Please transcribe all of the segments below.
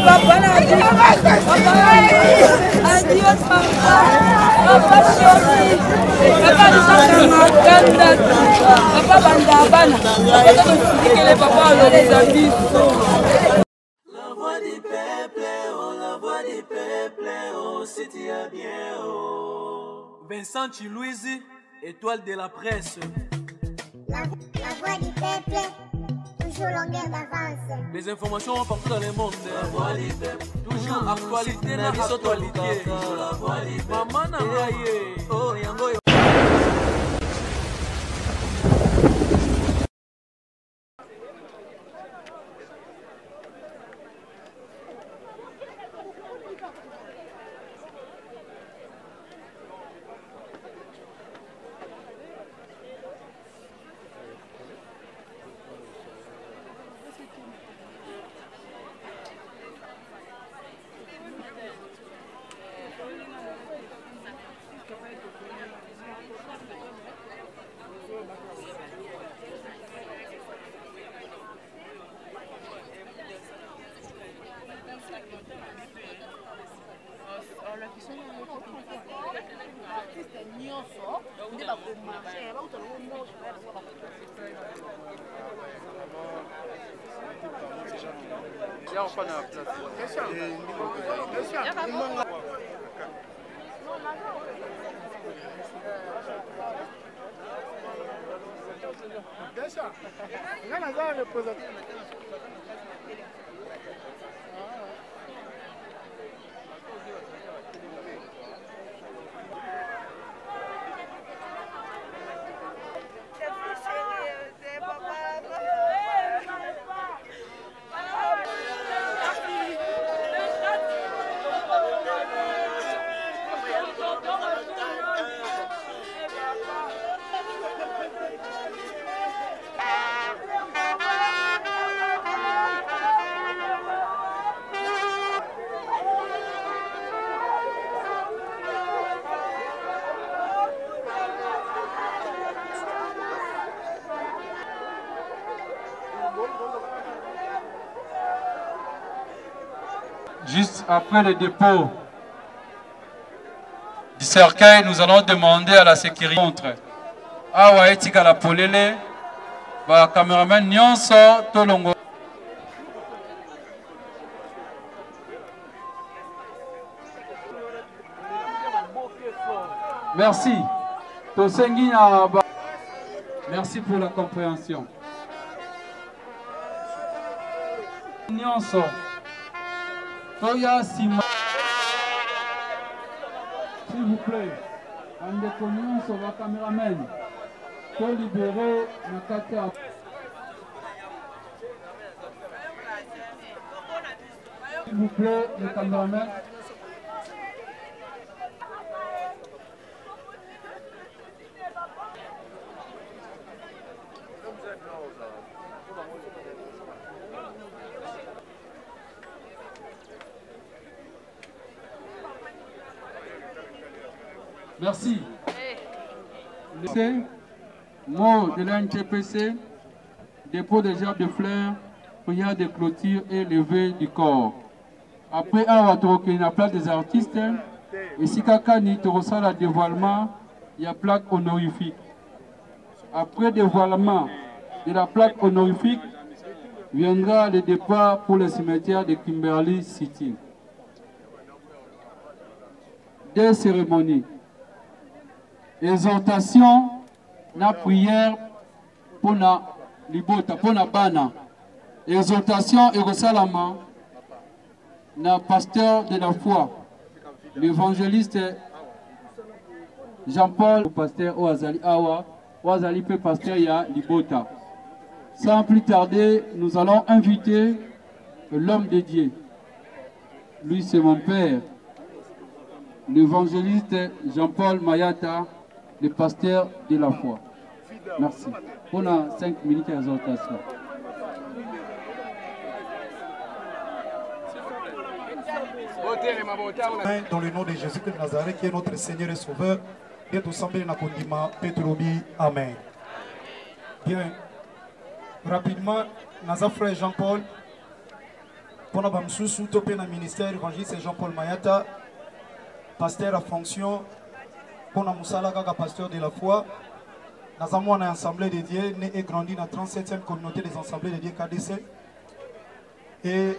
papa na adieu papa chéri papa lisaka makanda papa banda bana papa tosikele papa olobeza biso. La voix du peuple, oh la voix du peuple, oh si tu as bien, oh. Vincent Chilouizi, étoile de la presse. La voix du peuple, toujours longueur d'avance. Les informations partout dans le monde. La voix du peuple, toujours actualité na actualité. La voix du peuple, maman na ngaye. Oh yango. Juste après le dépôt du cercueil, nous allons demander à la sécurité. Awa etika la polele, ba cameraman nyonso tolongo. Merci. Merci pour la compréhension. Nyonso. S'il vous plaît, en déconnant sur la caméraman, pour libérer la carte. S'il vous plaît, le caméraman. Merci. Mot de l'NTPC, dépôt de gerbes de fleurs, prière de clôture et levée du corps. Après avoir troqué la plaque des artistes, et si Kakani te reçoit le dévoilement, il y a plaque honorifique. Après dévoilement de la plaque honorifique, viendra le départ pour le cimetière de Kimberley City. Des cérémonies. Exhortation, na prière pour na libota, pour na bana. Exhortation et Rosalama, na pasteur de la foi, l'évangéliste Jean-Paul, pasteur Oazali Awa, Oazali pe pasteur ya libota. Sans plus tarder, nous allons inviter l'homme de Dieu. Lui, c'est mon père, l'évangéliste Jean-Paul Mayata, le pasteur de la foi. Merci. On a 5 minutes d'exhortation. Dans le nom de Jésus-Christ de Nazareth, qui est notre Seigneur et Sauveur, et tout semblé na kondima Petrobi. Amen. Bien. Rapidement, notre frère Jean-Paul, Pour la Bamsoussou, topé dans le ministère évangéliste Jean-Paul Mayata, pasteur à fonction, pour la Moussala Gaga, pasteur de la foi. Nous avons une assemblée de Dieu, né et grandi dans la 37e communauté des assemblées de Dieu KDC. Et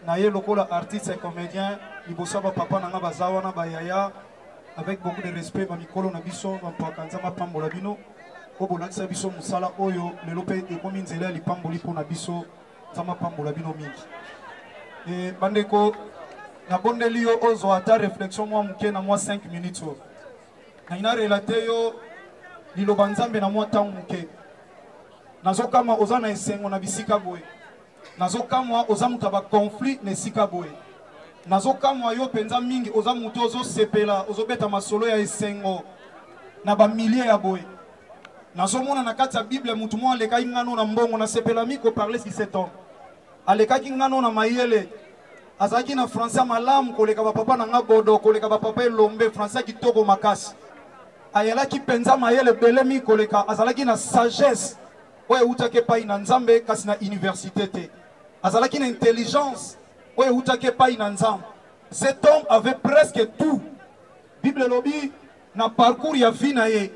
naye lokola artiste et comédien, libosaba papa nanga bazawana bayaya avec beaucoup de respect ba mikolo na biso ba pakanza mapambola bino ko bolakisa biso musala oyo lelo pe ekomi nzela lipamboli pona biso zama pambola bino mingi. Et bandeko na bondeli yo ozo ata réflexion moi muke na moi 5 minutes. Na ina relater yo liloba nzambe na moi temps muke. Nazokama ozana esengo na bisika boye. Nazokamwa ozamuta ba conflit ne sikaboe. Nazokamwa yo penza mingi ozamuta ozo sepela ozobeta masolo ya esengo na ba milliers ya boye. Nazomona na kati ya Bible mutu mo aleka ngano na mbongo na sepela miko parler sur cet homme. Aleka ngano na mayele. Azaki na français malamu koleka ba papa na ngabodo koleka ba papa elombe français kitoko makasi. Ayela ki penza mayele belemi koleka azalaki na sagesse. Oye utake pa ina nzambe kasi na université te. Azalaki na intelligence. Oye utake pa ina nzambe. Cet homme avait presque tout. Bible lobi na parcours ya vie na ye.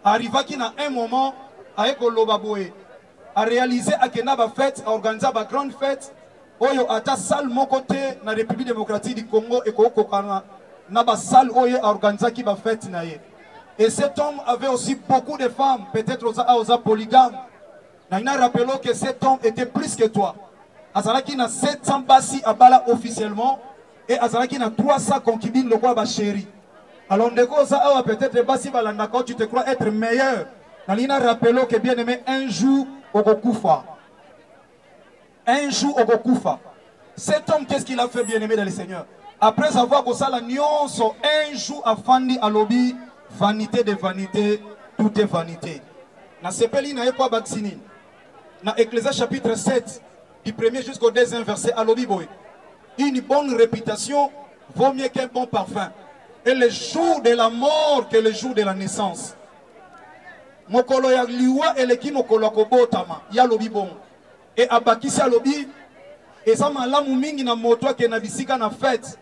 Arrivaki na un moment aeko loba boye. A réaliser akena ba fête, a organiser ba grande fête. Oyo ata salle moko te na République démocratique du Congo et kokokana na ba salle oyo a organiser ki ba fête na ye. Et cet homme avait aussi beaucoup de femmes, peut-être aux polygames. Il a rappelé que cet homme était plus que toi. Azalaki na 700 basi à Bala officiellement et Azalaki na 300 concubines le roi chéri. Alors ndeko ça peut-être basi balanda quand tu te crois être meilleur. Il a rappelé que bien aimé un jour au Gokufa. Un jour au Gokufa. Cet homme qu'est-ce qu'il a fait bien aimé dans le Seigneur? Après avoir gossé la nyonso un jour à Fandi à lobby vanité de vanité, tout est vanité. Na sepeli na ekwa baksini. Dans Ecclésias chapitre 7, du 1er jusqu'au 2e verset, à l'Obiboé. Une bonne réputation vaut mieux qu'un bon parfum. Et le jour de la mort que le jour de la naissance. Mokolo ya liwa eleki mokolo kobotama ya lobi bon. Et abakisi ya lobi eza malamu mingi na moto ke na bisika na fête.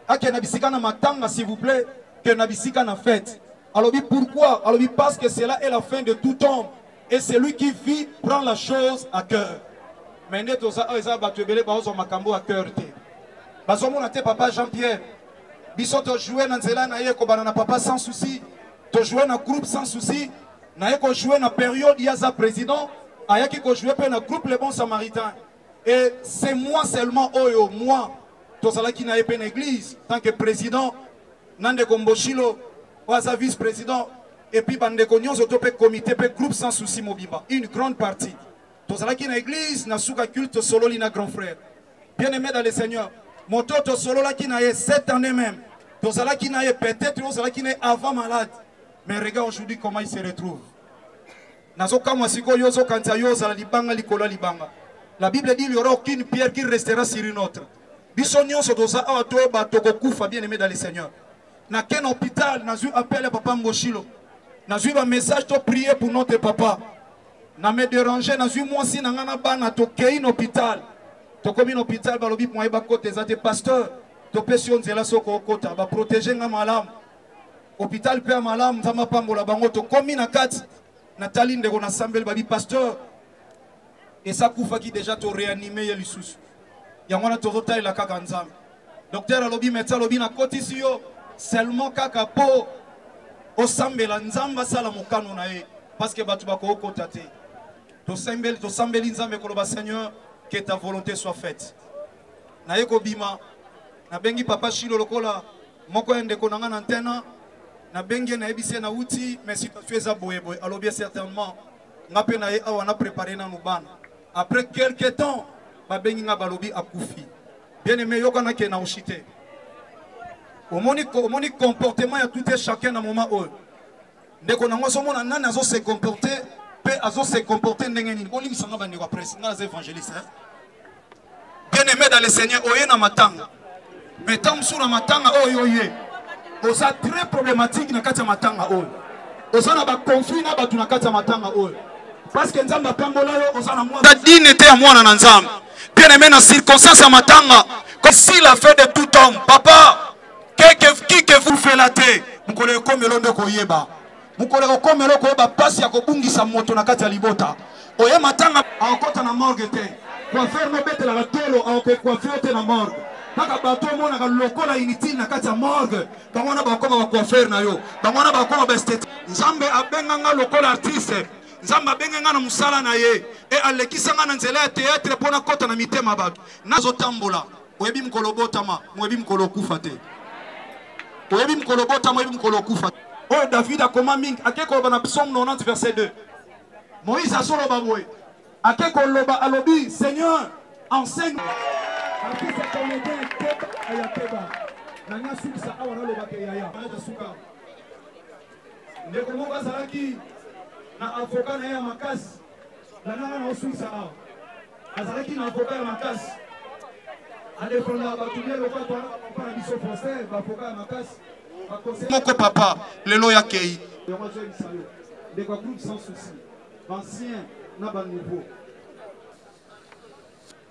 Ake na bisika na matanga s'il vous plaît, que na bisika na fête. Alors pourquoi? Alors parce que cela est la fin de tout homme. Et celui qui vit prend la chose à cœur. Mais net aux batubele baozo makambo à cœur te. Bazomo na te papa Jean-Pierre. Biso to jouer na nzela na ye ko banana papa sans souci. To jouer na groupe sans souci. Na ye ko jouer na période yaza président. Ayaki ko jouer pe na groupe les bons samaritains. Et c'est moi seulement oyo moi. To sala ki na ye pe na église tant que président nande komboshilo waza vice-président. Et puis, bandeko nyonso tope comité, pe groupe sans souci mobimba. Une grande partie. Tozalaki na église, na souka culte solo li na grand frère. Bien aimé dans le Seigneur. Moto to solo la ki na ye 7 années même. Tozalaki na ye peut-être tozalaki na avant malade. Mais regarde aujourd'hui comment il se retrouve. Nazoka mwasiko yozo kanta yoza la libanga likola libanga. La Bible dit il n'y aura aucune pierre qui restera sur une autre. Biso nyonso toza awa to ba tokokufa bien aimé dans le Seigneur. Na ken hôpital, na zu appel papa Mboshilo. N'a eu un message to prier pour notre papa. N'a me dérangé, n'a eu moi si n'a pas to kei hôpital. To comme un hôpital ba lobi moi ba côté za te pasteur. To pression zela soko kota ba protéger nga malam. Hôpital pe malam za mapambola bango to comme na kati. Nathalie ndeko na sambel ba bi pasteur. Et ça kufa qui déjà to réanimer ya lisusu. Ya ngona to rota la kaka nzambe. Docteur alobi médecin alobi na koti si yo seulement kaka po osambela nzamba sala mokano na ye parce que batu bako okota te to sambeli nzambe koloba Seigneur que ta volonté soit faite na ye ko bima na bengi papa Shilo lokola moko ende ko nanga na antenne na bengi na ebise na uti mais si tu es aboye boy alors bien certainement ngape na ye awa na préparer na nubana après quelque temps ba bengi nga balobi akufi bien aimé yokana ke na ushite. Au monique comportement, il y a tout et chacun dans le moment où. Dès qu'on a un se comporter, se comporter, bien aimé dans le Seigneur, oye na matanga. Mais tant que na matanga, oye. Osa très problématique na kati matanga oye. Osa na ba conflit na batu na kati matanga oye. Parce que nzamba pambola yo osa na moi. Dadine était à moi na nzamba. Bien aimé dans circonstance à matanga. Comme s'il a fait de tout homme. Papa, qui que vous fait la tête? Vous connaissez comme le de Koyeba. Vous connaissez comme le Koyeba. Passe à Kobungi sa moto na kati ya libota. Oye matanga a okota na morgue te. Coiffeur no bete la tolo a ok coiffeur te na morgue. Kaka bato mona ka lokola inutile na kati ya morgue. Bangona bakoma ba coiffeur na yo. Bangona bakoma ba state. Nzambe abenga nga lokola artiste. Nzamba benga nga na musala na ye e alekisa nga na nzela ya théâtre pona kota na mitema bato nazo tambola oyebi mkolo botama oyebi mkolo kufa te oyebi mkolo botama oyebi mkolo kufa oyo David akoma mingi akekoloba na psaume 90 verset 2 Moïse asoloba boye akekoloba alobi Seigneur enseigne akisa kolobé keba ayakeba nanga sukisa awana loba ke yaya ana suka ndeko moko azalaki na avocat na ya makasi la nana na osungisa awa azalaki na avocat ya makasi adefenda batubie lokola twana biso français baavocat ya makasi moko papa lelo yakei yango azoyebisa yo ndeko ya groupe sans souci bancien na banouveau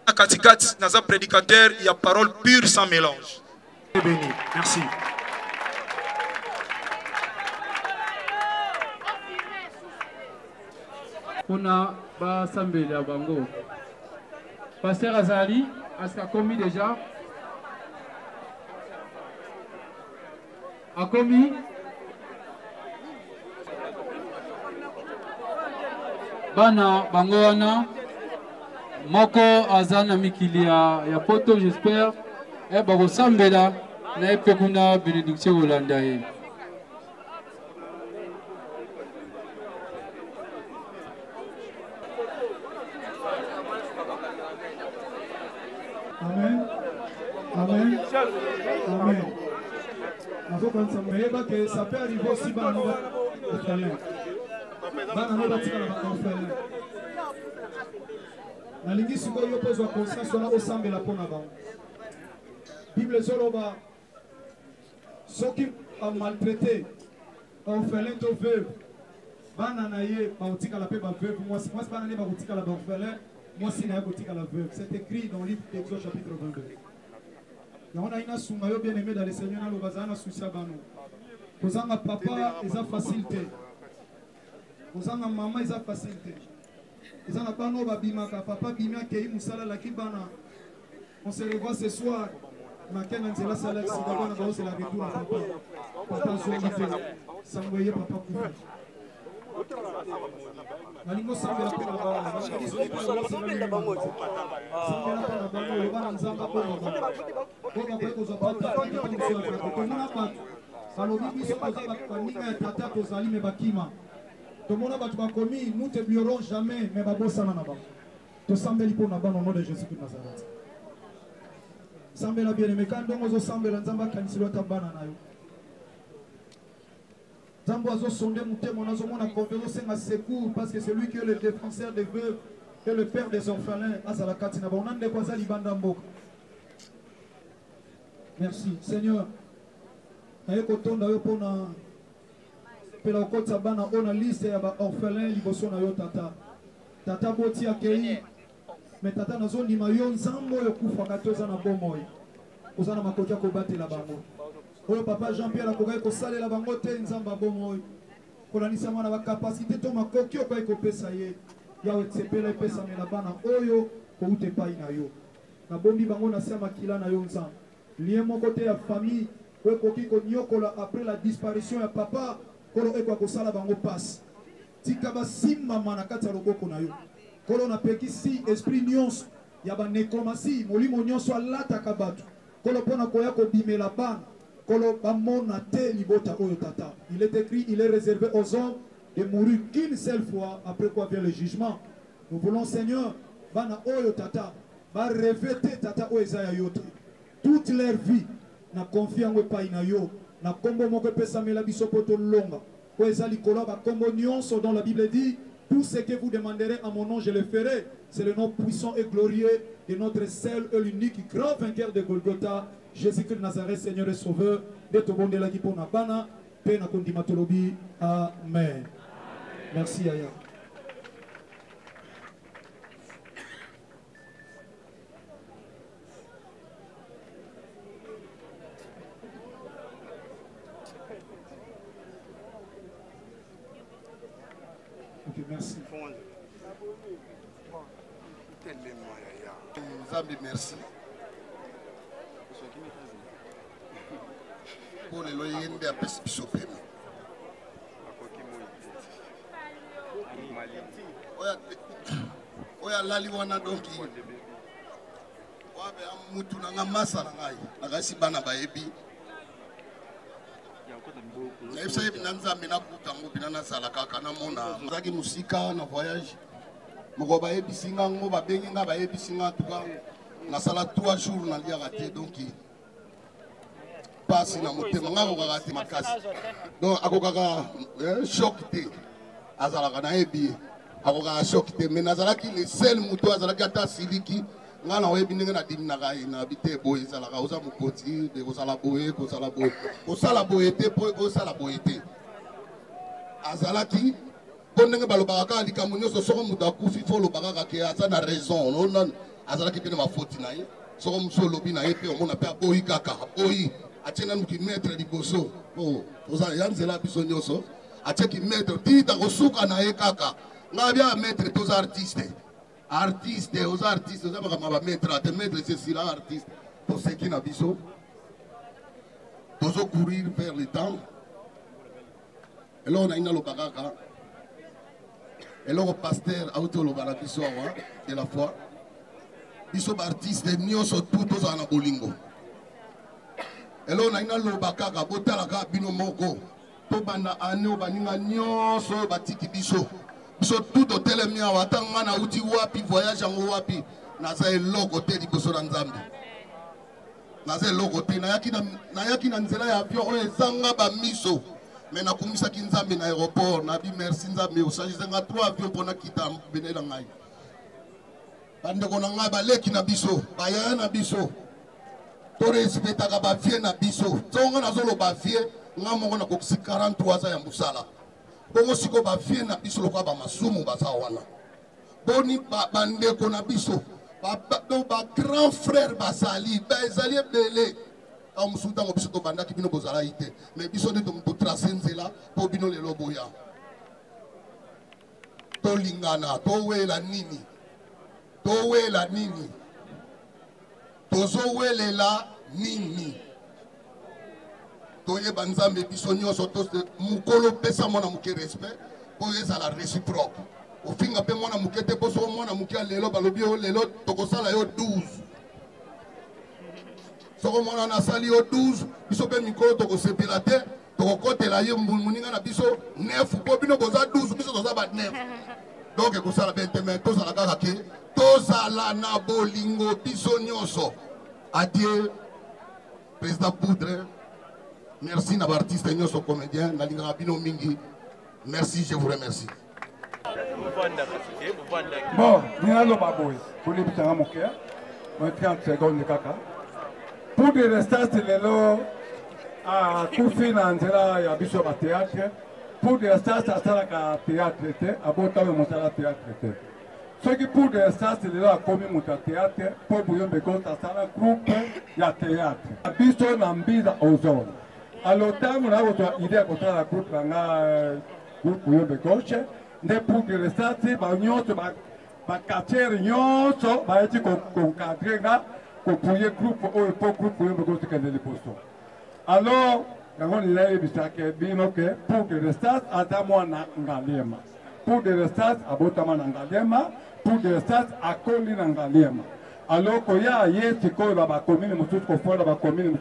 na katikati naza prédicateur ya parole pure sans mélange. Béni. Merci. Kuna ba sambeli ya bango. Pasteur Azali, est-ce qu'a commis déjà? A commis? Bana bango wana moko azana mikili ya poto j'espère e bako sambela na epe kuna bénédiction Olanda ye. Amen. Amen. Amen. Que ça peut arriver aussi dans nos orphelins. Dans nos orphelins. La ligne sur laquelle pose la conscience, on a au sang de la peau avant. Bible Zoroba, ceux qui ont maltraité, orphelins to veuve, bananaye, baoutika la paix, veuve, moi c'est bananaye, baoutika la orphelin. Moi, si la veuve, c'est écrit dans le livre d'Exode chapitre 22. On a une soumayo bien aimé dans le Seigneur, nous avons un souci à nous. Nous avons un papa, ils ont facilité. Nous avons un maman, ils ont facilité. Nous avons un papa, bima qui musala la kibana. On se revoit ce soir. Makena nzela salax, d'abord on va la retour à papa. Papa Zouamite, Samboye papa Koufa. Malingo sambe la pena bana. Sambe la bango. Sambe la pena bango. Lebana nzamba pona bango. Koma kwa kozapata komona bato balobi biso kozaba baninga ya tata tozali me bakima tomona bato bakomi nous te oublierons jamais mais babosana na bango tosambeli mpona bana au nom de Jésus de Nazareth. Sambela bien aimé quand ndongo ozosambela nzambe akanisilo ata bana na yo nzambe azosonde motema nazomona konvero osenga secours parce que c'est lui qui est le défenseur des veuves et le père des orphelins azala kati na bango na ndeko aza libanda mboka. Merci Seigneur. Naye kotonda yo pona pela okota bana ona liste ya ba orphelin liboso na yo tata. Tata boti akei. Mais tata nazondima yo nzambo yo kufa toza na bomoy. Ozana makokia ko batela bango. Oyo papa Jean-Pierre akokai ko salela bango te nzamba bomoy. Kolanisa mwana ba capacité to makoki ko pesa ye. Ya otsepela pesa mela bana oyo ko ute pai na yo. Na bombi bango na sema kila na yo nzambo. Lien mon côté à famille, après la disparition de papa, kolo eko kosala bango passe. Tikaba simba manakata loboko na yo. Kolo na peki si esprit nyonso ya ba nécromancie, molimo nyonso alata kabatu. Kolo pona koya ko bimela ban, kolo ba mona te libota oyo tata. Il est écrit, il est réservé aux hommes de mourir qu'une seule fois après quoi vient le jugement. Nous voulons Seigneur, bana oyo tata, ba revêter tata oyo ezaya yote. Toute leur vie, na confiance pas na yo, na kombo moko pesa mela biso poto longa. Ko ezali koloba kombo nyonso dont la Bible dit tout ce que vous demanderez à mon nom je le ferai. C'est le nom puissant et glorieux de notre seul et l'unique grand vainqueur de Golgotha, Jésus-Christ de Nazareth, Seigneur et Sauveur. De to bondela ki pona bana, pe na kondima tolobi. Amen. Merci Aya. merci. Nzambe, merci. Pour les loyers de la peste bisopéme. Oya lali wana donki. Wabe amutu na ngamasa na ngai. Nagasi bana baebi. Na epsa yebi na Nzambe na kutango bina na sala kaka na mona. Zaki musika na voyage. Moko baebi singa ngo babengi nga baebi singa tuka. Na sala 3 jours na lia raté donc passe na motema nga ko kaka te makasi. Donc akokaka choc te. Azalaka na ebi. Akokaka choc te mais nazalaki le seul muto azalaki ata siliki. Nga na webi ndenge na diminaka na bite boye ezalaka oza mokoti de kozala boye kosala boye te po osala boye te azalaki po ndenge balobaka kaka likambo nyonso soko moto akufi fo olobaka kake aza na raison azalaki pene bafoti na ye soko mosu olobi na ye mpe omona mpe aboyi kaka aboyi atie nanu kimetre liboso ya nzela biso nyonso atie kimetre tita kosuka na ye kaka nga bia metre toza artiste aux artistes aux amaka maître c'est si là artiste pour ce qui n'a biso tozo courir vers le temps et là on a une lobakaka et là le pasteur auto lobana biso de la foi biso artiste nyonso tout toza na bolingo et là on a une lobakaka botalaka bino moko to banda ane baninga nyonso batiki biso biso tout hôtel mia watanga na uti wapi voyage en wapi naza eloko te liboso na Nzambe naza eloko te nayaki na nzela ya avion oyo ezanga bamiso me nakumisaki Nzambe na aéroport nabi merci Nzambe osangisenga 3 avion mpona kita benela ngai bandeko na ngai baleki na biso bayaya na biso torespectaka bavie na biso ntongo nazoloba vie nga moko nakokisi 43 ya mosala bongo siko bafie na biso lokola bamasumu baza wana boni bandeko na biso grand frère basali ezali ebele awa mosusu ntango biso tobandaki bino bozalaki te mais biso nde totrace nzela mpo bino lelo boya tolingana towela nini tozowelela nini toyeba Nzambe biso nyonso mukolo pesa mwana muke respect po ezala réciproque ofinga pe mwana muke te po so mwana muke lelo balobi o lelo tokosala yo 12 soko mwana nasali yo 12 biso pe mikolo tokosepela te tokokotela ye muninga na biso 9 po bino boza 12 biso toza ba 9 donc ekosala be te mais tozala kaka ke tozala na bolingo biso nyonso adieu président Poudre. Merci à l'artiste et aux comédiens, mingi. Merci, je vous remercie. Bon, nous allons babouer. Pour les petits amours, 30 secondes de caca. Pour les restants, c'est le à Koufi Nanzela et à Bishop à théâtre. Pour les restants, ça sera à théâtre, à Botam et Montala théâtre. Ce qui pour les restants, c'est le à Komi Mouta théâtre. Pour Bouillon Bégon, ça sera un groupe, il y a théâtre. Bishop Nambida aux zones. Alors, tant que nous avons l'idée de la groupe de gauche, nous pour que les stars, les quartiers, les quartiers, pour le groupe de gauche de postes. Alors, nous avons l'idée pour que les stars, à Damouana Ngaliema. Pour que les stars, à Botaman Ngaliema. Pour que les stars, à Colin Ngaliema. Alors, quand il y a la commune, la commune,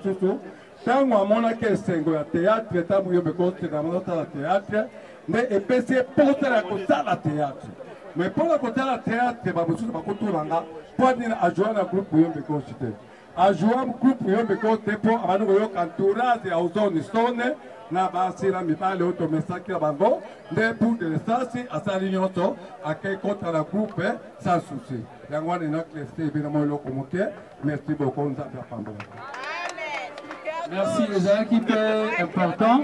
tant que mon que sengo ya théâtre tant que bekote na monota la théâtre mais epese porte la kota la théâtre mais pour la kota la théâtre ba musu ba kotulanga pour dina ajouer na groupe yo bekote ajouer groupe yo bekote pour abanu yo entourage ya ozone stone na basi la mitale auto messaki la bango de pour de stasi asali nyoto akay contre la groupe sans souci yango ni na clefté bien mo lo komoke merci beaucoup nza pa pambo. Merci les gens qui sont importants.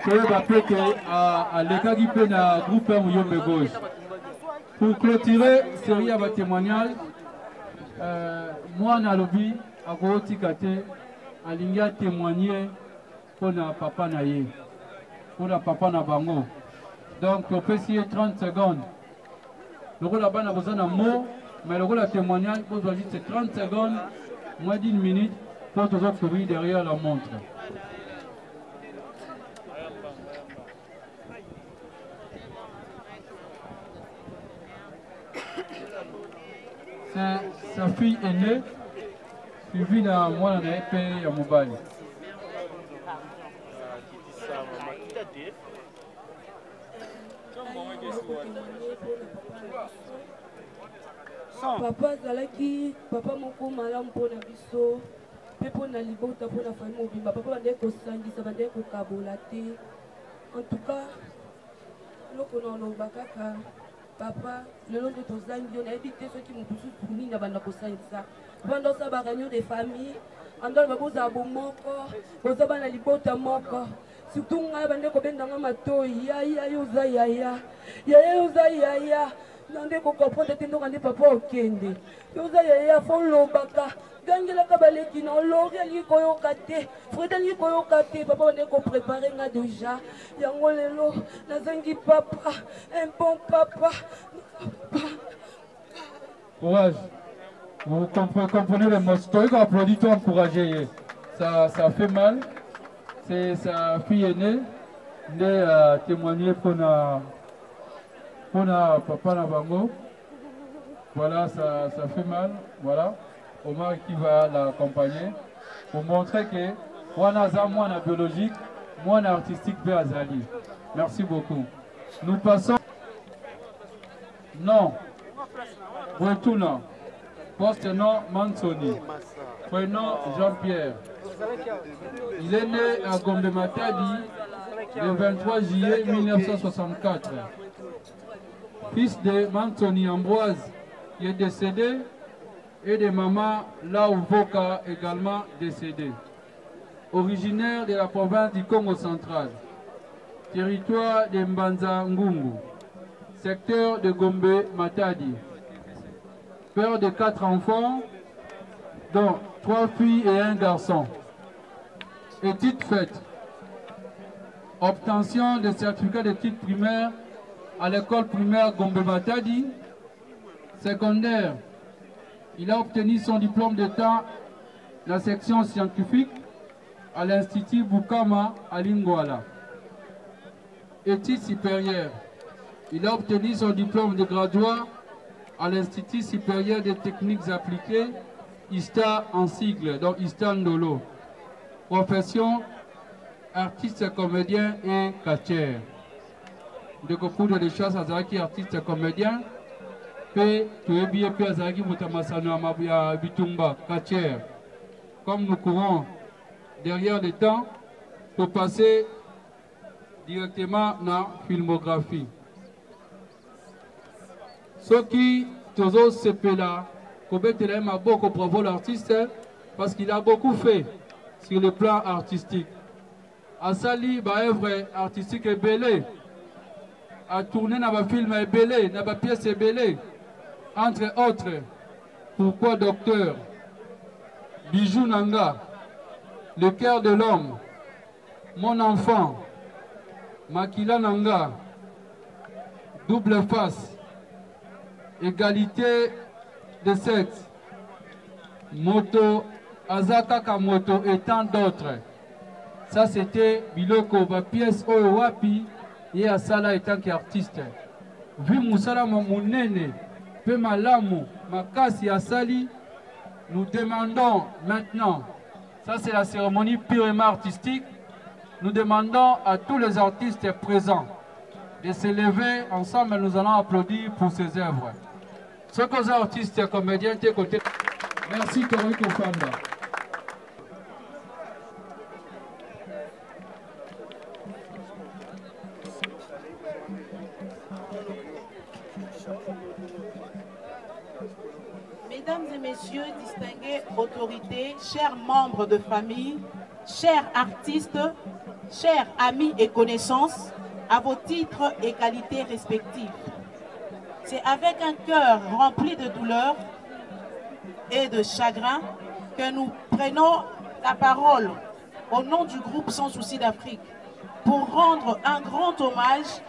Je vais rappeler à l'écart qui peut dans le groupe Mouyombe Gauche. Pour clôturer série à témoignage, moi dans le lobby à Gautikate, à l'Inga témoigner pour le papa Naye, pour le papa Nabango. Donc, on peut essayer 30 secondes. Le rôle là-bas, on a besoin d'un mot, mais le rôle à témoignage, pour juste c'est 30 secondes, moins d'1 minute, pour toujours courir derrière la montre. Sa fille aînée, suivie d'un mois dans l'épée à mobile. Papa azalaki papa moko malamu mpona biso mpe mpona libota mpona fami mobimba papa bandeki kosangisa bandeki kokabola te en tout cas eloko na oloba kaka papa lelo nde tozangi yo nayebi te soki mosusu nini abanda kosangisa banda osala bareunion de famille andoloba bozala bomoko boza bana libota moko surtout ngai bande kobendanga matoi yaya yo oza yaya yaya yo oza yaya nande kokomprendre te ndoka nde papa okende yo oza yaya fo olobaka gangelaka baleki na olori alingi koyoka te frede alingi koyoka te papa bande koprépare nga deja yango lelo nazangi papa un bon papa. Courage. Vous comprenez les mots. Toi, applaudis-toi, encouragez. Ça fait mal. C'est sa fille aînée. Il est témoigné pour papa Nabango. Voilà, ça fait mal. Voilà. Omar qui va l'accompagner pour montrer que moi, on biologique, moi, artistique, vers Azali. Merci beaucoup. Nous passons. Non. Retournons. Poste-nom Mansoni. Prénom Jean-Pierre. Il est né à Gombe Matadi le 23 juillet 1964. Fils de Mansoni Ambroise, qui est décédé, et de maman Laouvoka, également décédée. Originaire de la province du Congo central. Territoire de Mbanza Ngungu. Secteur de Gombe Matadi. Père de 4 enfants, dont 3 filles et 1 garçon. Études faites. Obtention de certificat d'études primaires à l'école primaire Gombe Matadi. Secondaire. Il a obtenu son diplôme d'État, la section scientifique, à l'Institut Bukama à Lingwala. Études supérieures. Il a obtenu son diplôme de graduat à l'Institut supérieur des techniques appliquées, ISTA en sigle, donc ISTA Ndolo. Profession, artiste, comédien et catcheur. De concours de chasse Azaki, artiste, comédien, et tu es bien plus Azaki Moutamasano Amabia Bitumba, catcheur. Comme nous courons derrière le temps, pour passer directement dans la filmographie. Ce qui toujours se fait là, Kobetele m'a beaucoup bravo l'artiste parce qu'il a beaucoup fait sur le plan artistique. Asali, ba œuvre artistique est belle. A tourné dans ma film est belle, dans ma pièce est belle. Entre autres, Pourquoi Docteur, Bijou Nanga, Le cœur de l'homme, Mon enfant, Makila Nanga, Double face, Égalité de sexe, Moto, Azaka Kamoto et tant d'autres. Ça c'était Biloko, ma pièce Owapi et Asala étant qu'artiste. Vu Moussala Mamounene, Pe Malamu, Makasi Asali, nous demandons maintenant, ça c'est la cérémonie purement artistique, nous demandons à tous les artistes présents de se lever ensemble, nous allons applaudir pour ces œuvres. Ce que les artistes et comédiens étaient côté. Merci Tori Koufanda. Mesdames et messieurs, distingués autorités, chers membres de famille, chers artistes, chers amis et connaissances, à vos titres et qualités respectifs. C'est avec un cœur rempli de douleur et de chagrin que nous prenons la parole au nom du groupe Sans Souci d'Afrique pour rendre un grand hommage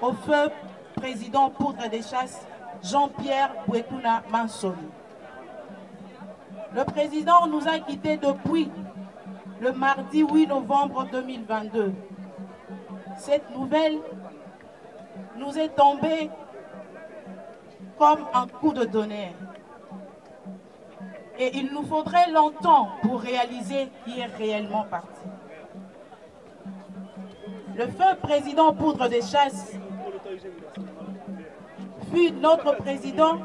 au feu président Poudre des Chasses, Jean-Pierre Bouetouna Mansoni. Le président nous a quittés depuis le mardi 8 novembre 2022. Cette nouvelle nous est tombée comme un coup de tonnerre. Et il nous faudrait longtemps pour réaliser qui est réellement parti. Le feu président Poudre des Chasses fut notre président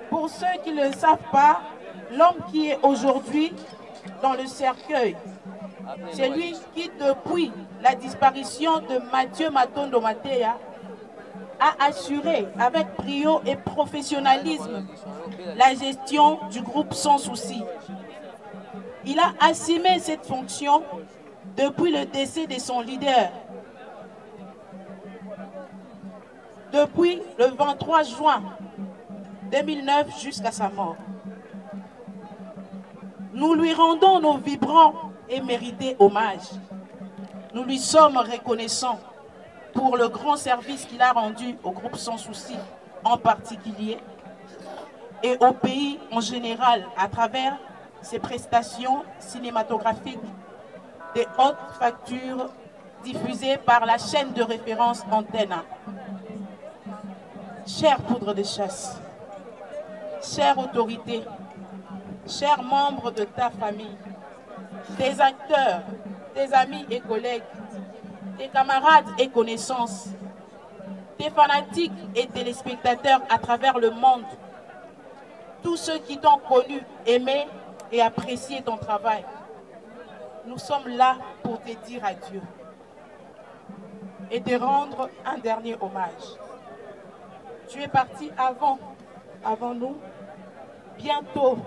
Pour ceux qui ne le savent pas, l'homme qui est aujourd'hui dans le cercueil, c'est lui qui, depuis la disparition de Mathieu Matondo Matéa, a assuré avec brio et professionnalisme la gestion du groupe Sans Souci. Il a assumé cette fonction depuis le décès de son leader. Depuis le 23 juin 2009 jusqu'à sa mort. Nous lui rendons nos vibrants et mérités hommages. Nous lui sommes reconnaissants pour le grand service qu'il a rendu au groupe Sans Souci en particulier et au pays en général à travers ses prestations cinématographiques des hautes factures diffusées par la chaîne de référence Antenne. Chère Poudre de Chasse, chère autorité, chers membres de ta famille, tes acteurs, tes amis et collègues, tes camarades et connaissances, tes fanatiques et téléspectateurs à travers le monde, tous ceux qui t'ont connu, aimé et apprécié ton travail, nous sommes là pour te dire adieu et te rendre un dernier hommage. Tu es parti avant nous, bientôt,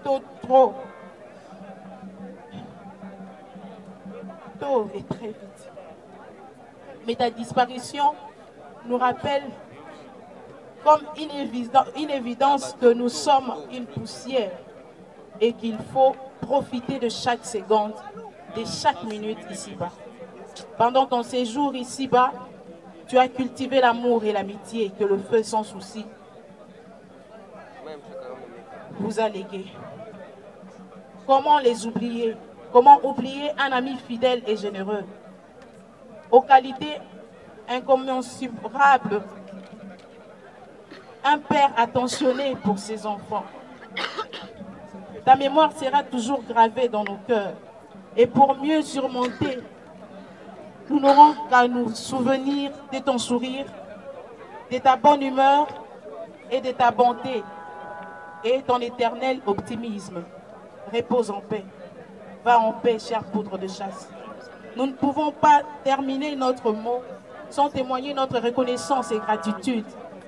trop et très vite. Mais ta disparition nous rappelle comme une évidence que nous sommes une poussière et qu'il faut profiter de chaque seconde, de chaque minute ici-bas. Pendant ton séjour ici-bas, tu as cultivé l'amour et l'amitié que le feu Sans Souci vous a légué. Comment les oublier? Comment oublier un ami fidèle et généreux, aux qualités incommensurables, un père attentionné pour ses enfants. Ta mémoire sera toujours gravée dans nos cœurs. Et pour mieux surmonter, nous n'aurons qu'à nous souvenir de ton sourire, de ta bonne humeur et de ta bonté et ton éternel optimisme. Repose en paix. Va en paix, chère Poudre de Chasse. Nous ne pouvons pas terminer notre mot sans témoigner notre reconnaissance et gratitude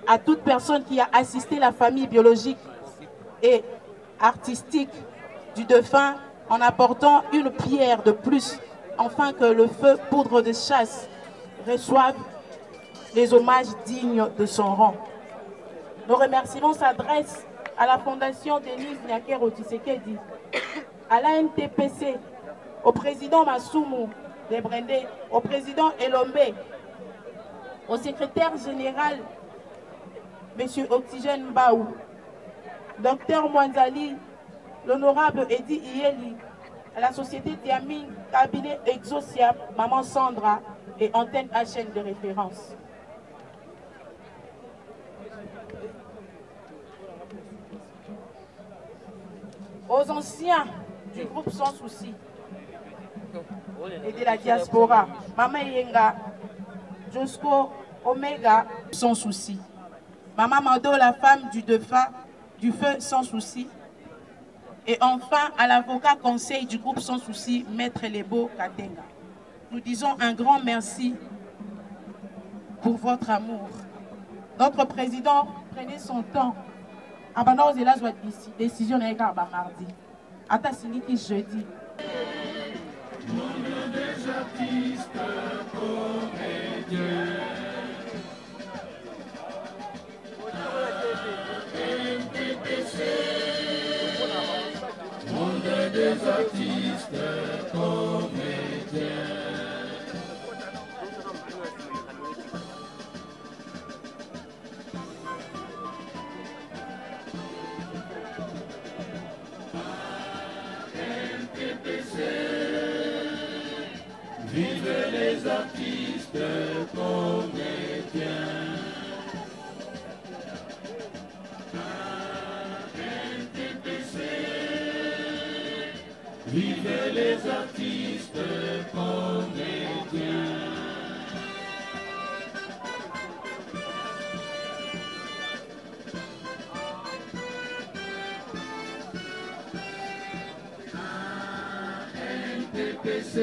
à toute personne qui a assisté la famille biologique et artistique du défunt en apportant une pierre de plus afin que le feu Poudre de Chasse reçoive les hommages dignes de son rang. Nos remerciements s'adressent à la Fondation Denise Nyakero Tshisekedi, à l'ANTPC, au président Massoumou Debrende, au président Elombe, au secrétaire général M. Oxygène Baou, Dr Mwanzali, l'honorable Edi Ieli, à la société Diamine, cabinet Exosia, Maman Sandra et Antenne HN de référence. Aux anciens du groupe Sans Souci et de la diaspora, Maman Yenga, Josco Omega, Sans Souci. Maman Mado, la femme du défunt, du feu Sans Souci. Et enfin, à l'avocat conseil du groupe Sans Souci, Maître Lebo Katenga. Nous disons un grand merci pour votre amour. Notre président, prenez son temps. Abandon et la décision n'est pas mardi. Ata Siliki jeudi. Des artistes comédiens. NTPC. artistes, comédiens. Vivez les artistes, comédiens. NTPC,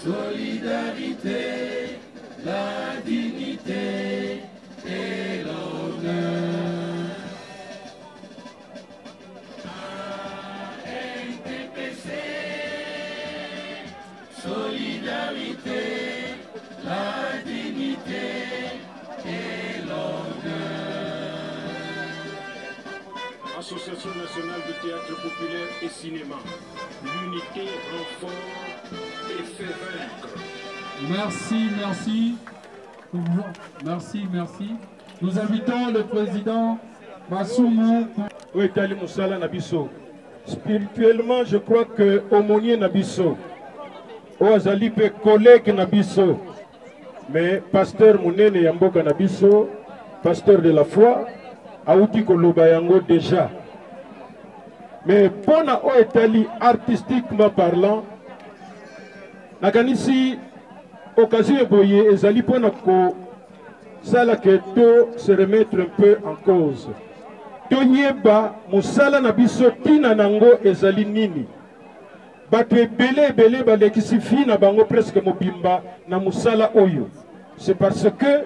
solidarité, la dignité et l'honneur. NTPC, solidarité, la dignité et l'honneur. Association nationale de théâtre populaire et cinéma. L'unité renforce et fait vaincre. Merci, merci. Merci, merci. Nous invitons le président Massoumou. Oui, Tali Moussala Nabiso. Spirituellement, je crois que Aumonier Nabiso, Oazali peut collègue Nabiso, mais pasteur Mounene Yamboka Nabiso, pasteur de la foi, Aouti Kolobayango déjà. Mais pour la Oetali, artistiquement parlant, Nakanisi, occasion boye, ezali pour na ko sala que to se remettre un peu en cause. Toyeba musala na biso tina nango ezali nini. Bato ebele balekisi fi na bango presque mobimba na musala oyo. C'est parce que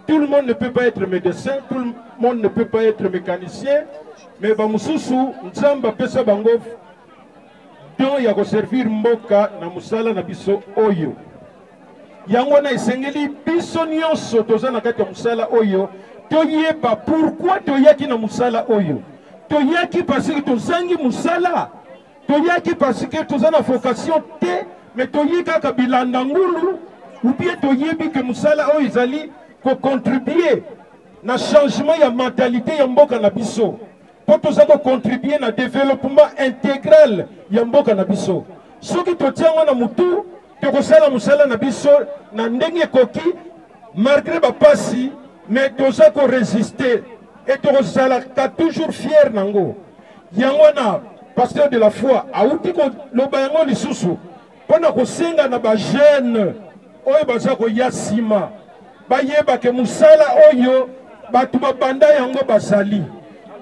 tout le monde ne peut pas être médecin, tout le monde ne peut pas être mécanicien, mais bamususu nzamba pesa bango don ya ko servir mboka na musala na biso oyo. Yango na esengeli biso nyonso toza na kati ya musala oyo toyeba pourquoi toyaki na musala oyo. Toyaki parce que tozangi musala, toyaki parce que toza na vocation te, mais toyeki kaka bilanda ngulu, ou bien toyebi que musala oyo ezali ko contribuer na changement ya mentalité ya mboka na biso. Po toza ko contribuer na développement intégral ya mboka na biso. Soki totiango na mutu tokosala musala na biso na ndenge koki malgré bapasi, mais toza ko résister et tokosala ka toujours fier nango. Yango na pasteur de la foi auti ko loba yango lisusu pona ko senga na ba jeune oyo baza ko yasima bayeba ke musala oyo batu babanda yango basali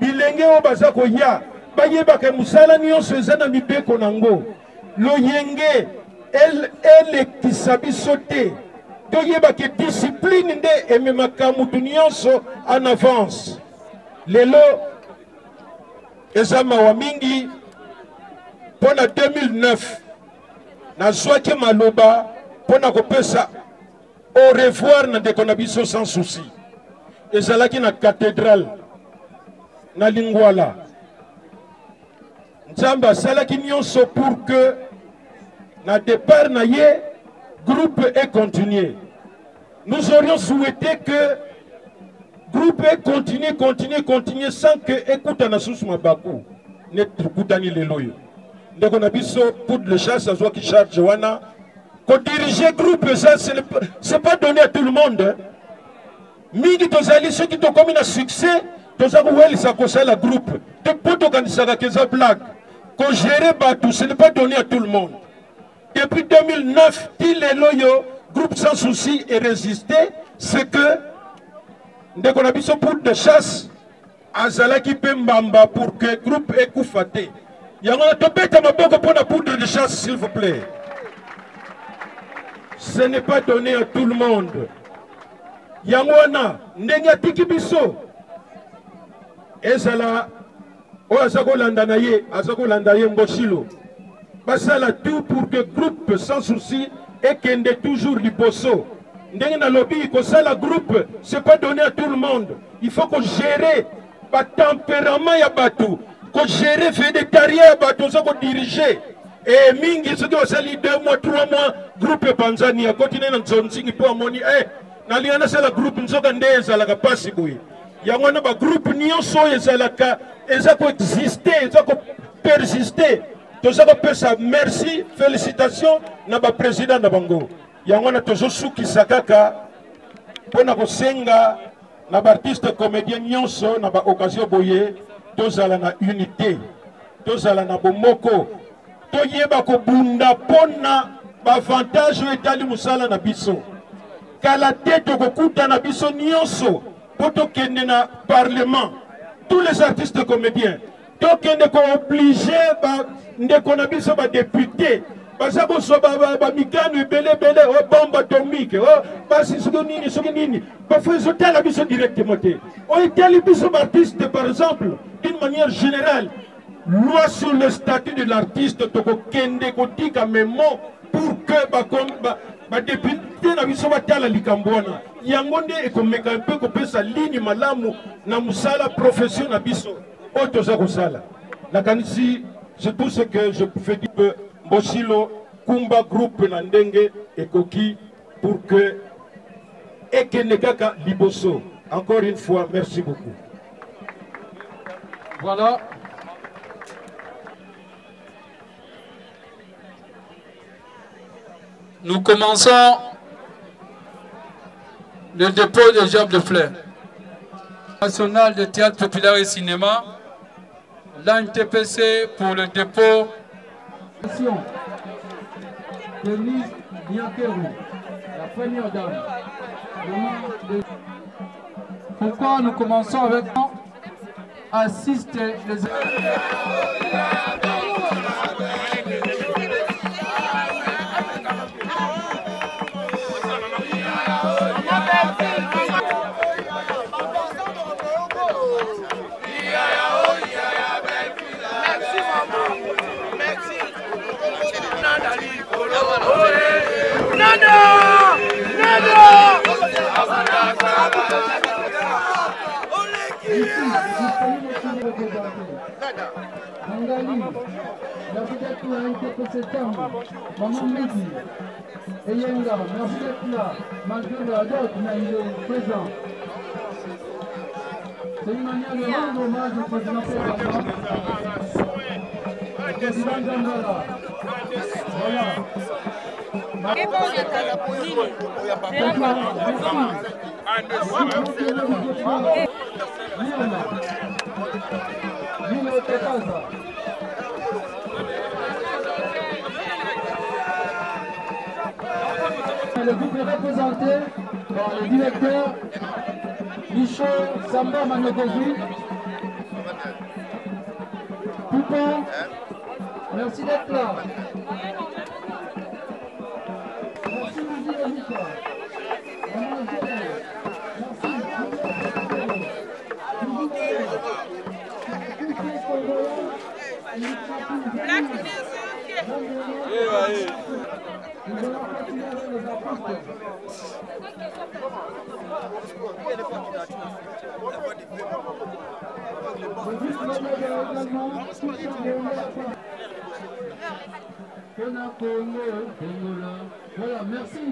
bilenge oyo baza ko ya bayeba ke musala nyonso eza na mibeko nango loyenge elekisa biso te toyeba ke discipline nde ememaka mutu nyonso en avance. Lelo eza mawa mingi pona 2009 nazwaki maloba pona kopesa au revoir na ndeko na biso sans souci. Ezalaki na cathédrale na Lingwala. Nzambe asalaki nyonso pour que na départ na ye groupe ait continué. Nous aurions souhaité que groupe ait continué sans que écoute na susu mabaku ne kutani leloyo. Ndeko na biso pour le chasse azwa ki charge wana ko diriger groupe ça c'est pas donné à tout le monde. Mingi tozali ceux qui ont commis un succès tozaku weli sa ko la groupe te poto kanisaka keza blague ko gérer batou ce n'est pas donné à tout le monde. Depuis 2009, il est loyo, groupe sans souci et résister, c'est que dès qu'on a mis son poudre de chasse, Azala qui peut mbamba pour que le groupe ait koufaté. Il y a un topé à ma boque pour la poudre de chasse, s'il vous plaît. Ce n'est pas donné à tout le monde. Yangwana, Ndenya Tikibiso, Ezala, O Azako Landanaye, Azako Landaye Mboshilo. Basala tout pour que le groupe sans souci et qu'il y ait toujours du bosso. Ndenge lobby, que ça la groupe, c'est pas donné à tout le monde. Il faut qu'on gère le tempérament ya batou, qu'on gère végétarien ya batou, ça qu'on diriger. Et mingi ce qui va salir 2 mois, 3 mois, groupe Panzania, continue dans zone singi pour amoni, naliana c'est la groupe nzoka ndeza la kapasi boui. Yangwana ba groupe nyonso ezalaka, ezako exister, ezako persister. toza kopesa merci félicitations na ba président na bango yango na tozosukisa kaka mpona kosenga na ba artiste comédien nyonso na ba occasion boye tozala na unité tozala na bomoko toyeba kobunda mpona bavantage oyo etali mosala na biso kala te tokokuta na biso nyonso mpo tokende na parlement tous les artistes comédiens tokende kooblige bandeko na biso badepute baza bozwa bamikano ebele bombe atomique basi soki nini bafo ezotala biso directement te oyo etali biso baartiste par exemple d'une manière générale loi sur le statut de l'artiste tokokende kotika memo pour que badepute na biso batala likambo wana yango nde ekomeka mpe kopesa ligne malamu na mosala profession na biso oyo toza kosala nakanisi c'est tout ce que je fais dire que Mbosilo Kumba groupe na ndenge ekoki pour que ekende kaka liboso. Encore une fois, merci beaucoup. Voilà. Nous commençons le dépôt des Diables de Fleurs. National de théâtre populaire et cinéma, l'ANTPC pour le dépôt. Denise Diakerou, la première dame. Pourquoi nous commençons avec assiste les merci d'être là, Maman Midi, Eyenga, merci d'être là, malgré la dot, mais il est présent. C'est une manière de rendre hommage au président Ferrara, au président Zambala. Voilà. Le groupe est représenté par le directeur Michaud Samba Manogovi. Poupon, merci d'être là. Merci Lizzie et Mika. Voilà, merci.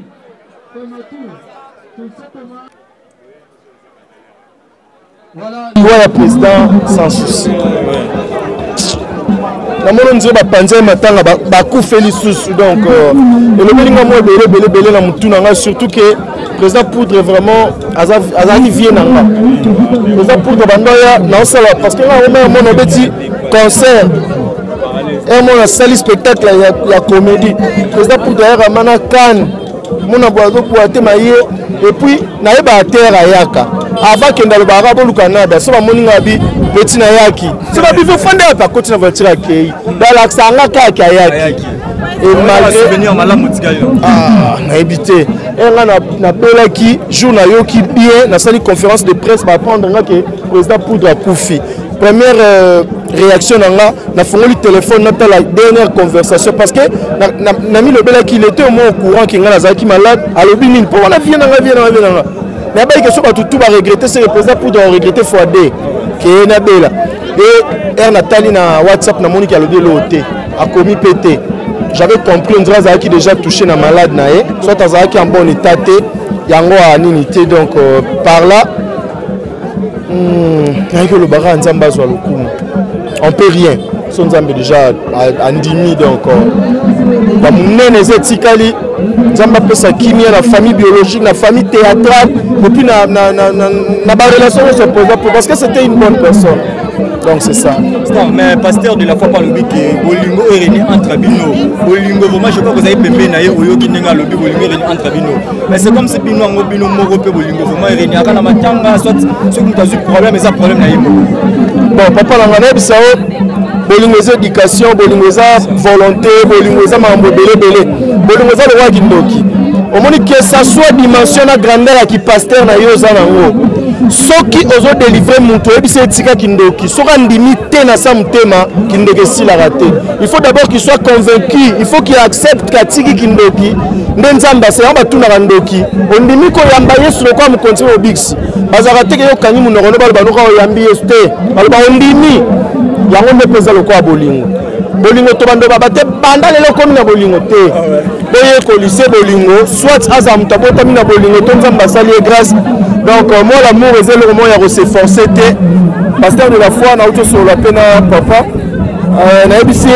Voilà. Voilà, président, sans souci. Na mono nzeba panza matanga ba kufeli susu donc le belinga mo belé na mutuna nga surtout que président Poudre vraiment azali vie nanga président Poudre bandoya na osala parce que na mo mono beti concert et mon salle spectacle ya comédie président Poudre ya mana kan mona boazo poate maye et puis na eba terre ayaka avant que ndalo ba bolu Canada so ba moninga bi petit na yaki so ba bi fondé pa côté na voiture akei ba la sanga kaka yaki et malgré venir malamu tikayo na habité et nga na belaki jour na yoki bien na salle conférence de presse ba prendre nga que président Poudre a koufi première réaction na fongoli téléphone na la dernière conversation parce que na mi le belaki il était au moins au courant que nga nazaki malade alobi nini pour na vie na mais bah, tout va regretter, c'est le président pour regretter fois D qui est Nabela. Et Nathalie na WhatsApp na Monique a le déloté, a commis pété. J'avais compris on dirait qui déjà touché na malade na soit Azara qui en bon état yango a ninité donc par là on peut rien. son Nzambe déjà andimi donc ba munene zetikali Nzambe pesa kimia na famille biologique na famille théâtrale et puis na ba relation se posa parce que c'était une bonne personne. Donc c'est ça. Mais pasteur de la foi par le but que Bolingo est réuni entre Bino. Bolingo vraiment je crois que vous avez pembe na yo oyo kinenga lobi Bolingo est réuni entre Bino. Mais c'est comme si Bino ngo Bino moko pe Bolingo vraiment est réuni aka na matanga soit ce que tu as eu problème ça problème na yimo. Bon papa la ngana bisao Bolingo c'est éducation, Bolingo c'est volonté, Bolingo c'est mambo belé. Bolingo c'est le roi kindoki. Au moins que ça soit dimension na grandeur qui pasteur na yo za nango. Ceux qui osent délivrer mon toit, c'est Tika Kindoki. Ceux qui ont limité dans sa mutema, Kindoki s'il a raté. Il faut d'abord qu'il soit convaincu, il faut qu'il accepte que Tiki Kindoki, Nenzamba, c'est un batou Narandoki. On dit qu'on y a embaillé sur le corps, on continue au Bix. Bazarate que Yokani, mon neurone, on y a esté. On dit ni, il y a un peu de le corps à Bolingo. Bolingo Tobando Babate, pendant les locaux na Bolingo te. Boye ko lycée Bolingo, soit Azam Tabota mina Bolingo, Tonzamba Sali et grâce. Donc moi l'amour est le moment où s'efforcer te. Pasteur de la foi na auto sur la peine papa. Na ebisi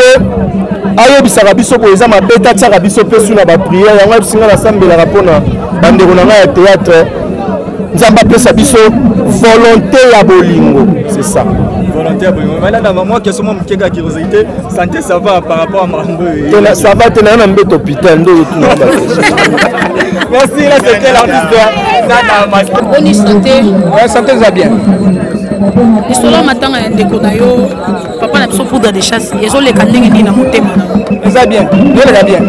ayebisa biso ko eza mabeta tsaka biso pesu na ba prière yango ebisinga na sambela rapona bandeko na ya théâtre. Nzamba pesa biso volonté ya Bolingo, c'est ça. Volontaire Bolingo. Maintenant, moi qui suis mon curiosité, santé ça va par rapport à Marambo. Ça va, tu es un peu hôpital. Merci, là c'était l'artiste. Bonne santé. Ouais, santé ça bien. Les solos matin ndeko na yo papa na biso poudre de chasse yezo le kanenge ni na motema. Ça bien. Je le bien.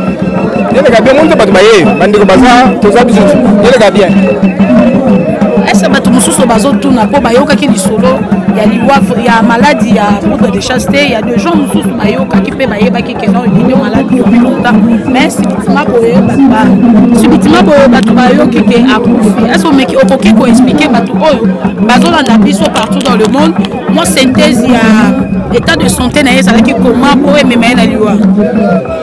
Je le bien monte pas de baye. Bandeko baza, tout ça biso. Je le bien. Est-ce que tu me soucies bazo tout na po bayo kaki di solo ya liwa ya maladie ya poudre de chasse il y a des gens nous soucis bayo kaki pe baye baki que non il est malade depuis longtemps mais subitement boyo batu bayo qui ke akufi est-ce que meki okoki ko expliquer batu oyo bazo la biso partout dans le monde moi synthèse ya état de santé na yesa ki comment pour même na liwa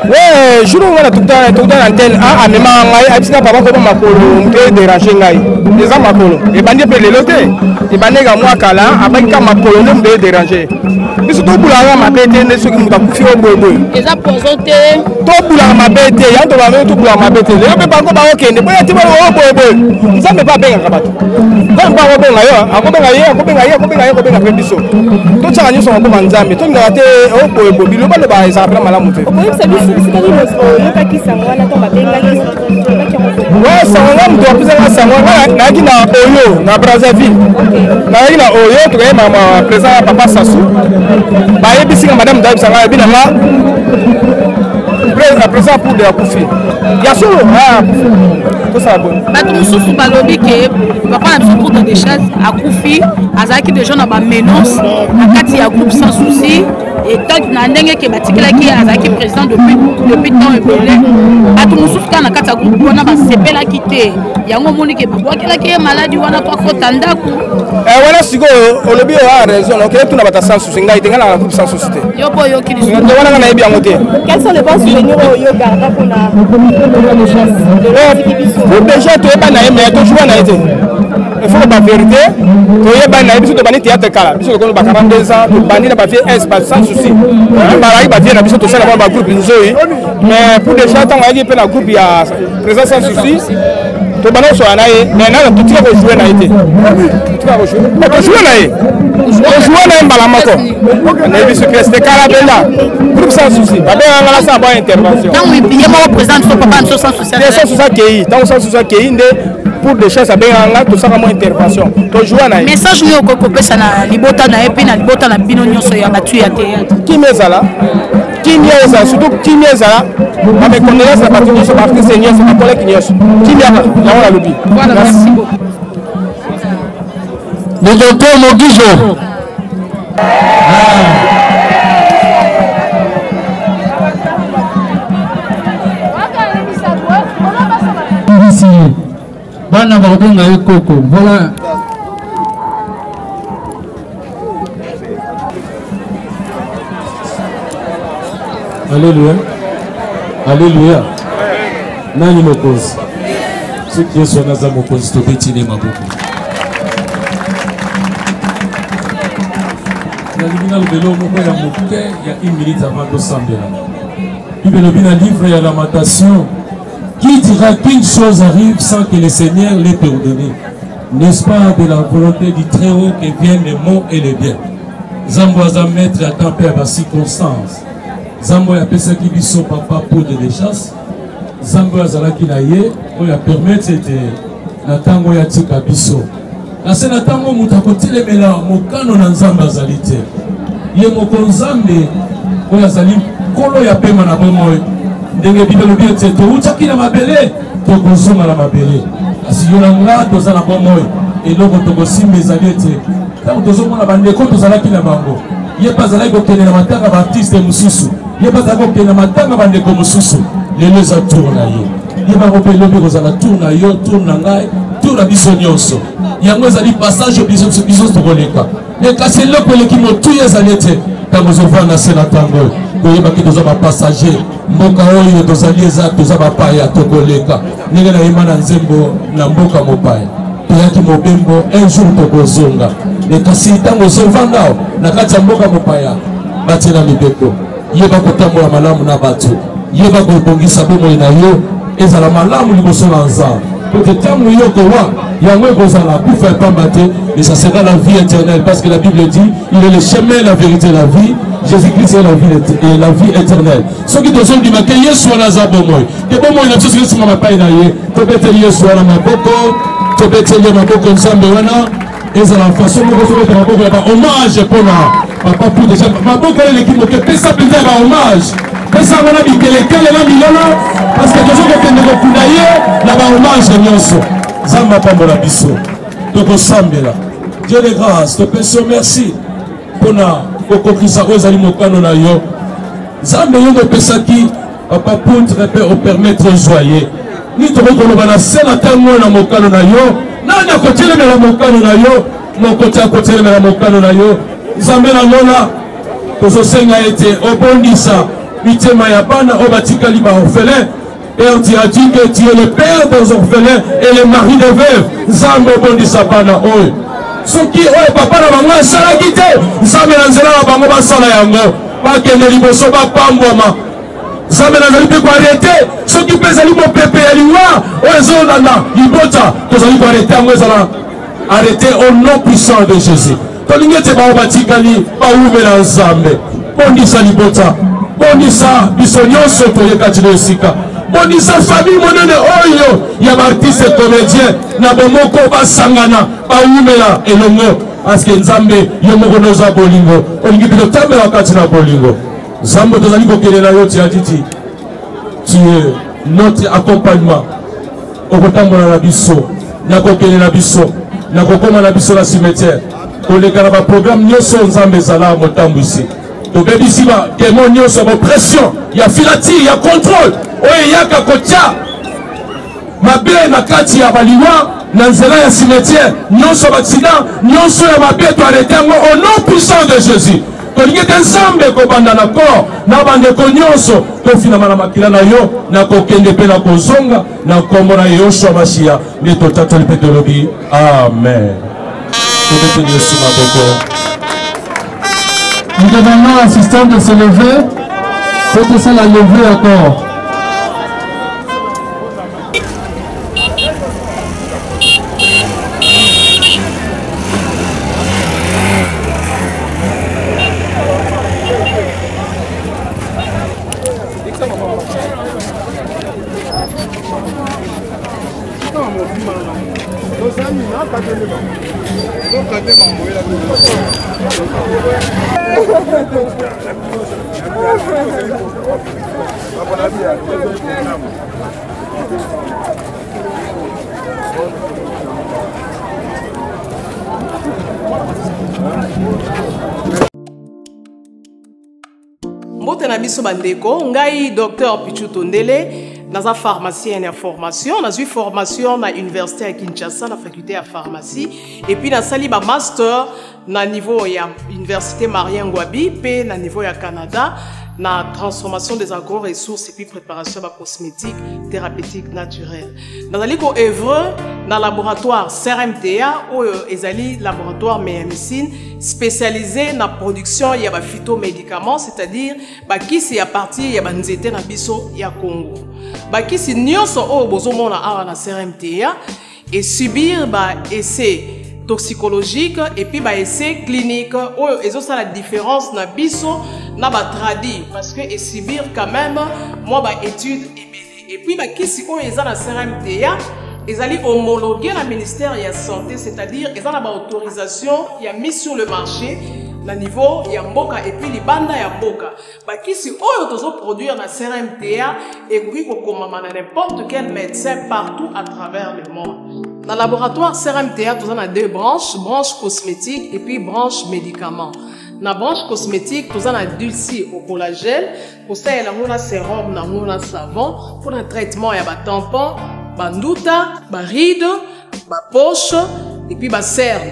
ouais jour on a tout dans l'antenne ah même ngai abisina papa ko makolo mpe déranger ngai les gens makolo et bandi pe lelo te et bandi ga moi kala abaki ka makolo ne me déranger biso to bulanga mabete ne soki muta kufi obobo eza poison te to bulanga mabete ya to ba me to bulanga mabete le pe bango ba okende boya ti ba obobo nzambe ba benga bato ba ba obenga yo akobenga pe biso to tsaka nyoso ko nzambe to ngate obobo biloba lo ba eza pra malamu te ouais sangwa mtu apisa sangwa na kina oyo na Brazzaville na kina oyo to kaya mama président papa Sassou ba yebisinga madame Daib sanga bina nga président pour de la Koufi ya solo ah to ça bon batu mususu balobi ke papa na pour des choses à Koufi azaki déjà na ba menace na kati ya groupe sans souci et tant na ndenge ke batikela ki azaki président depuis temps ebele batu mususu kana kati ya groupe wana ba sepela kite yango moni ke babwakela ki maladie wana to akota ndako wana siko olobi a raison donc tout na bata sans souci ngai tenga na groupe sans souci yo boyo ki to wana na yebi yango te quels sont les bons souvenirs yo garda kuna déjà to yeba na yeme to jouer na été il faut la vérité to yeba na biso to bani théâtre kala biso ko ba 42 ans to bani na ba fait espace sans souci ba ba bien na biso to sala ba groupe nzoi mais pour déjà tant ngai pe na groupe ya présence sans souci to bana so anaye mais na to tika ko jouer na été tika ko jouer na ye to jouer na mbala mako na biso que c'était kala bela groupe sans souci ba be ngala sa ba intervention tant oui bien moi présente so papa sans souci sans souci ki tant sans souci ki inde pour des choses à bien tout ça comme intervention to jouer na message yo ko pesa na libota na epi na libota na bino nyonso ya batu ya théâtre qui mezala qui mieza surtout qui mieza avec connaissance la partie nyonso parce que c'est nyonso ma collègue nyonso qui mieza ya wala lobi voilà merci beaucoup le docteur Mogijo bana bakobenga ye koko voilà alléluia alléluia nani mokonzi soki yesu wana aza mokonzi tobetine maboko Nalimina le vélo, il y a une minute avant de s'embêter. Puis le livre et la lamentation. Qui dira qu'une chose arrive sans que le Seigneur l'ait ordonné? N'est-ce pas de la volonté du Très-Haut que viennent les maux et les biens? Zamboisa mettre à temps père à circonstance. Zambo a pensé qu'il son papa pour de chasse. Zambo a zala qui naie, on a permettre de la tango ya tika biso. La sénatango mutakote le mela mokano na nzamba zalite. Ye mokonzambe on a zali kolo ya pema na bomoy. Ndenge bibelo bien te to utaki na mabele to konsoma na mabele. Asi yolanga to zala bomoy et loko to kosimbe zalite. Tant que nous avons des comptes, nous avons des bango. Il n'y a pas de artiste matanga artiste mususu. Il n'y a pas de matanga bandeko mususu. Les deux à tourner. Il n'y a pas de lobby aux la tourner yo tourner tour la bisonioso. Il y a des passages au bison de Boleka. Les casser le pour l'équipe tout les années. Quand nous avons na sénatango, nous avons des passagers. Mboka oyo dos alliés tous à paya to Boleka. Ninga na imana nzembo na mboka mopaya. Yaki mobembo un jour tokozonga le kasi tango zovanga na kati ya mboka mopaya batela mibeko yeba kotambola malamu na bato yeba kobongisa bomoi na yo ezala malamu liboso na nzambe peut-être tango yo kowa yango ekozala kufa epamba te mais ça sera la vie éternelle parce que la Bible dit il est le chemin, la vérité, la vie. Jésus-Christ est la vie éternelle. Ce qui te sont dit que Yesu anaza bomoi que bomoi na tsosi sima mapai na ye to bete Yesu na maboko to bete ye maboko nzambe wana ezala façon moko so bete maboko ya hommage pona papa pour déjà maboko l'équipe que pesa penza ba hommage pesa wana bikelekele na milona parce que toujours que tende ko kudaye na ba hommage nyonso zamba pambola biso to ko sambela. Dieu de grâce te pesa merci pona kokokisa ozali mokano na yo zambe yo de pesa ki papa pour te permettre joyer ni to ko loba na sena tango na mokano na yo nani akotelemela mokano na yo mokoti akotelemela mokano na yo zambe na mona tozosenga ete obondisa mitema ya bana oyo batikali baorphelin. Père, tu as dit que tu es le père des orphelins et le mari des veuves. Zambe obondisa bana oyo soki oyo papa na bango asalaki te nzambe na nzela na bango basala yango bakende liboso bapambwama. Nzambe nazali mpe koarete soki mpe ezali mopepe ya liwa oyo ezolanda libota tozali koarete yango ezala arrêté au nom puissant de Jésus. Tolingi ete bao batikali bawumela nzambe bondisa libota bondisa biso nyonso toyekati na esika bondisa famille monene oyo ya baartiste comédien na bomoko basangana bawumela elongo parce que nzambe yo moko noza bolingo olingi mpe totambela kati na bolingo nzambe tozali kokelela yo ti aditi tu es notre accompagnement okotambola na biso nakokelela biso nakokoma na biso na cimetière koleka na baprogramme nyonso nzambe ezala motambwisi tobebisi bakemo nyonso bapression ya filatire ya contrôle oyo eyaka kotia mabe na kati ya baliwa na nzela ya cimetière nyonso baaccident nyonso ya mabe toarete yango au nom puissant de Jésus. Tolingi ete nzambe kobanda na corps na bandeko nyonso tofinama na makila na yo na kokende mpe na kozonga na nkombo na Yoshua Mashiach nde totatoli mpe tolobi amen. Nous demandons à l'assistant de se lever. Faites ça la lever encore. Mbote na biso bandeko, ngai Dr Pichu Tondele, naza pharmacien ya formation, nazui formation na université à Kinshasa na faculté ya pharmacie et puis nasali ba master na niveau ya université Marien Ngouabi pe na niveau ya Canada na transformation des agro-ressources et puis préparation de cosmétiques thérapeutiques naturelles. Nazali ko œuvre dans le laboratoire CRMTA ou ezali laboratoire médecine spécialisé dans la production de phytomédicaments, c'est-à-dire bakisi ya partie ya banzete na biso ya Congo. Bakisi nyonso o bozomona awa na CRMTA et subir essai toxicologique et puis essai clinique ou la différence na biso na tradi parce que et subir quand même moi étude et puis bakisi o eza na CRMTA ils allaient homologuer le ministère de la Santé, c'est-à-dire ils ont l'autorisation qui a mis sur le marché le niveau de Mboka et puis les bandes de Mboka. Qui si on produire la CRMTA et puis qu'on n'importe quel médecin partout à travers le monde. Dans le laboratoire CRMTA, nous avons deux branches, branche cosmétique et puis branche médicaments. Dans la branche cosmétique, nous avons dulci au collagène, pour ça il y a un sérum, un savon, pour le traitement il y a un tampon, banduta, ride, poche et puis cerne.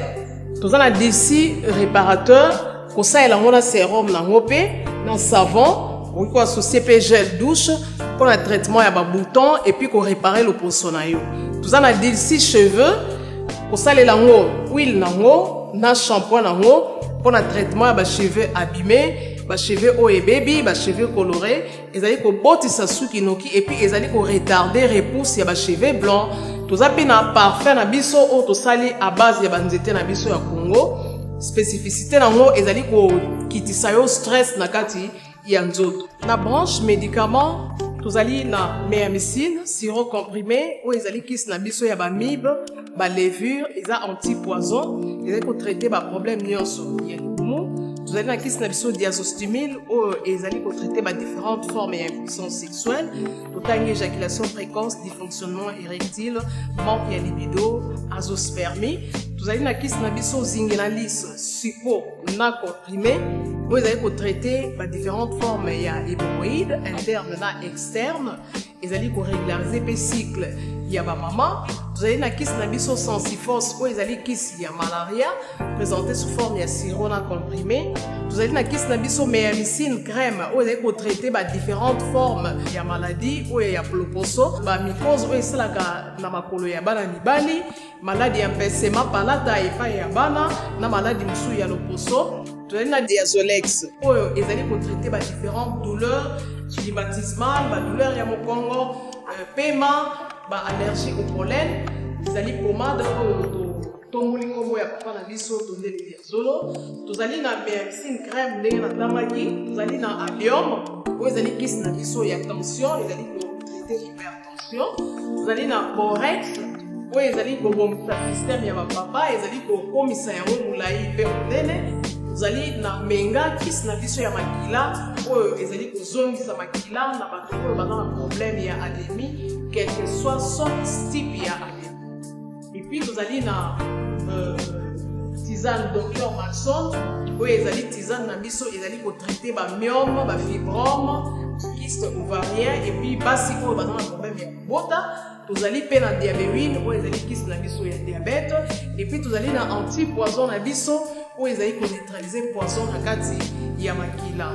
Nous avons d'ici réparateur, pour ça il y a un sérum, un savon, on peut associer gel douche pour le traitement il y a un bouton et puis pour réparer le poisson. Nous avons d'ici cheveux, pour ça il y a un huile, un shampoing, pour le traitement des cheveux abîmés, des cheveux haut et baby, des cheveux colorés, ils allaient ko botisa suki noki et puis ils allaient ko retarder repousse ya ba cheveux blancs. Tous appels na parfum na biso ou to sali à base ya banzete na biso ya Congo. Spécificité na ngo ils allaient ko kitisa yo stress na kati ya nzoto. Na branche médicaments, tous allés na méamycine, sirop comprimé ou ils allaient kis na biso ya ba mib, ba levure, ils a anti-poison, ils allaient ko traiter ba problème nyonso. Vous allez dans la question diazostimile où ils allaient traiter différentes formes d'impuissance sexuelle, autant éjaculation précoce, dysfonctionnement érectile, manque de libido, azospermie. Vous allez dans la question zingenalis, suppo, na comprimé, où ils allaient traiter différentes formes d'hémorroïdes, internes et externes. Ils allaient régulariser le cycle. Il y a maman. Vous allez dans la question sensiphos, où ils allaient il y a malaria, présenté sous forme de sirop comprimé. Vous allez dans la question méamycine crème, où ils allaient traiter différentes formes de maladies, où il y a ploposo, mycose, où il y a makolo ya bana mibali, maladie ya mpesema palata epa ya bana, na maladie musu ya loposo. Vous allez dans la diazolex, où ils allaient traiter différentes douleurs climatismales, douleurs ya mokongo, paiement, allergie au pollen, vous allez pommade tomulingo ya papa na biso tondeli diazolo, vous allez na méamycine crème ndenge na tamaki, vous allez na allium, vous allez kis na biso ya tension, vous allez traiter hypertension, vous allez na borex, vous allez kobomisa système ya papa, vous allez komisa yango mulai pe monene. Vous allez na menga kis na biso ya makila ou ils allez kozongisa makila na bato oyo baza na problème ya anémie quel que soit son type ya anémie. Et puis vous allez na tisane docteur Maxon ou ils allez tisane na biso ils allez traiter ba myome, ba fibrome, kyste ovarien et puis basi oyo baza na problème ya bota. Vous allez payer na diabétique ou ils allez kis na biso ya diabète et puis vous allez na anti-poison na biso où ils allaient neutraliser le poison dans le ya makila.